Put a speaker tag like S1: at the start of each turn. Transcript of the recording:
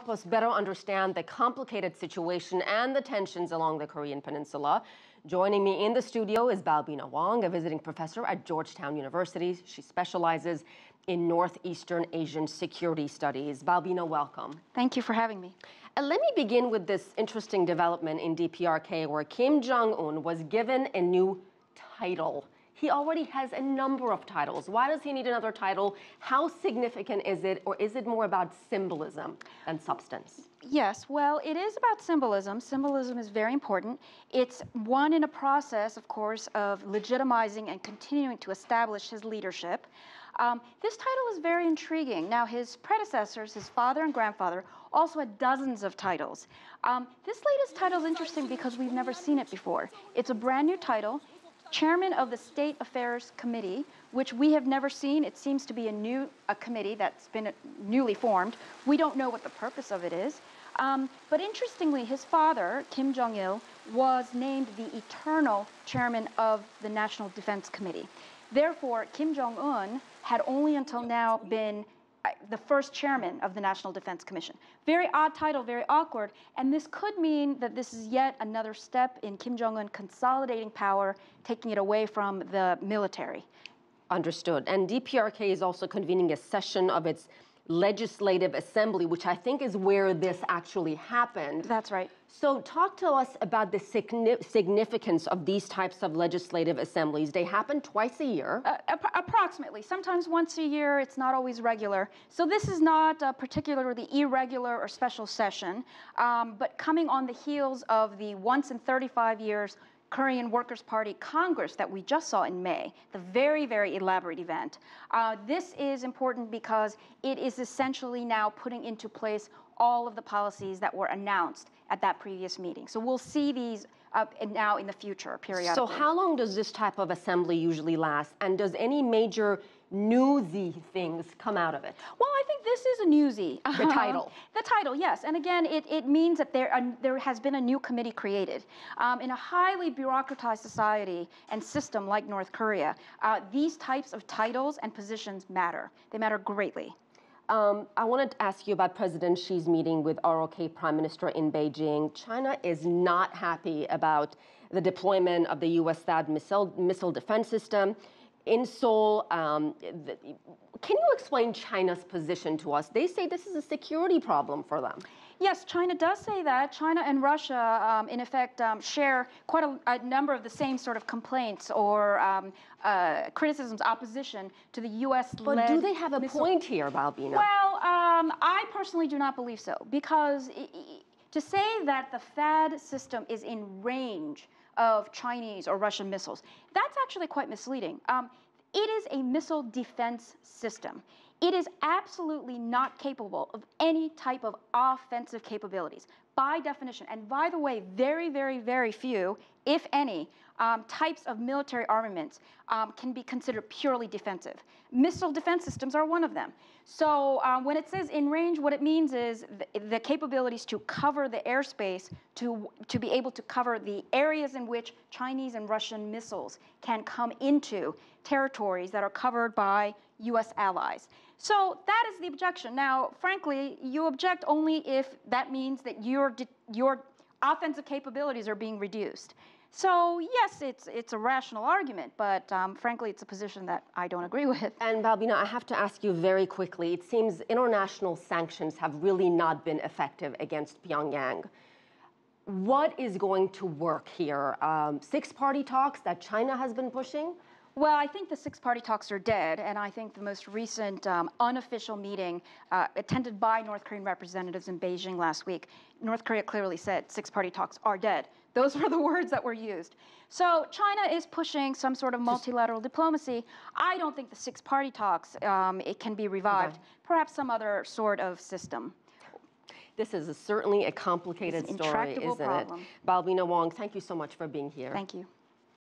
S1: help us better understand the complicated situation and the tensions along the Korean Peninsula. Joining me in the studio is Balbina Hwang, a visiting professor at Georgetown University. She specializes in Northeastern Asian security studies. Balbina, welcome.
S2: Thank you for having me.
S1: And let me begin with this interesting development in DPRK where Kim Jong-un was given a new title. He already has a number of titles. Why does he need another title? How significant is it, or is it more about symbolism than substance?
S2: Yes, well, it is about symbolism. Symbolism is very important. It's one in a process, of course, of legitimizing and continuing to establish his leadership. This title is very intriguing. Now, his predecessors, his father and grandfather, also had dozens of titles. This latest title is interesting because we've never seen it before. It's a brand new title. Chairman of the State Affairs Committee, which we have never seen. It seems to be a committee that's been newly formed. We don't know what the purpose of it is. But interestingly, his father, Kim Jong-il, was named the eternal chairman of the National Defense Committee. Therefore, Kim Jong-un had only until now been the first chairman of the National Defense Commission. Very odd title, very awkward, and this could mean that this is yet another step in Kim Jong-un consolidating power, taking it away from the military.
S1: Understood. And DPRK is also convening a session of its legislative assembly, which I think is where this actually happened.
S2: That's right.
S1: So talk to us about the significance of these types of legislative assemblies. They happen twice a year.
S2: Approximately. Sometimes once a year. It's not always regular. So this is not a particularly irregular or special session, but coming on the heels of the once in 35 years Korean Workers' Party Congress that we just saw in May, the very, very elaborate event. This is important because it is essentially now putting into place all of the policies that were announced at that previous meeting. So we'll see these now in the future, periodically.
S1: So how long does this type of assembly usually last? And does any major newsy things come out of it?
S2: Well, I think this is a newsy.
S1: The title.
S2: The title, yes. And again, it means that there has been a new committee created. In a highly bureaucratized society and system like North Korea, these types of titles and positions matter. They matter greatly.
S1: I wanted to ask you about President Xi's meeting with ROK Prime Minister in Beijing. China is not happy about the deployment of the U.S. THAAD missile defense system in Seoul. Can you explain China's position to us? They say this is a security problem for them.
S2: Yes, China does say that. China and Russia, in effect, share quite a number of the same sort of complaints or criticisms, opposition to the U.S.-led
S1: But do they have a point here, Balbina?
S2: Well, I personally do not believe so, because to say that the THAAD system is in range of Chinese or Russian missiles, that's actually quite misleading. It is a missile defense system. It is absolutely not capable of any type of offensive capabilities, by definition. And by the way, very, very, very few, if any, types of military armaments can be considered purely defensive. Missile defense systems are one of them. So when it says in range, what it means is the capabilities to cover the airspace, to be able to cover the areas in which Chinese and Russian missiles can come into territories that are covered by U.S. allies. So that is the objection. Now, frankly, you object only if that means that your offensive capabilities are being reduced. So yes, it's a rational argument, but frankly, it's a position that I don't agree with.
S1: And Balbina, I have to ask you very quickly. It seems international sanctions have really not been effective against Pyongyang. What is going to work here? Six-party talks that China has been pushing?
S2: Well, I think the six-party talks are dead, and I think the most recent unofficial meeting attended by North Korean representatives in Beijing last week, North Korea clearly said six-party talks are dead. Those were the words that were used. So China is pushing some sort of multilateral diplomacy. I don't think the six-party talks, it can be revived. Okay. Perhaps some other sort of system.
S1: This is certainly a complicated story, isn't it? Balbina Hwang, thank you so much for being here.
S2: Thank you.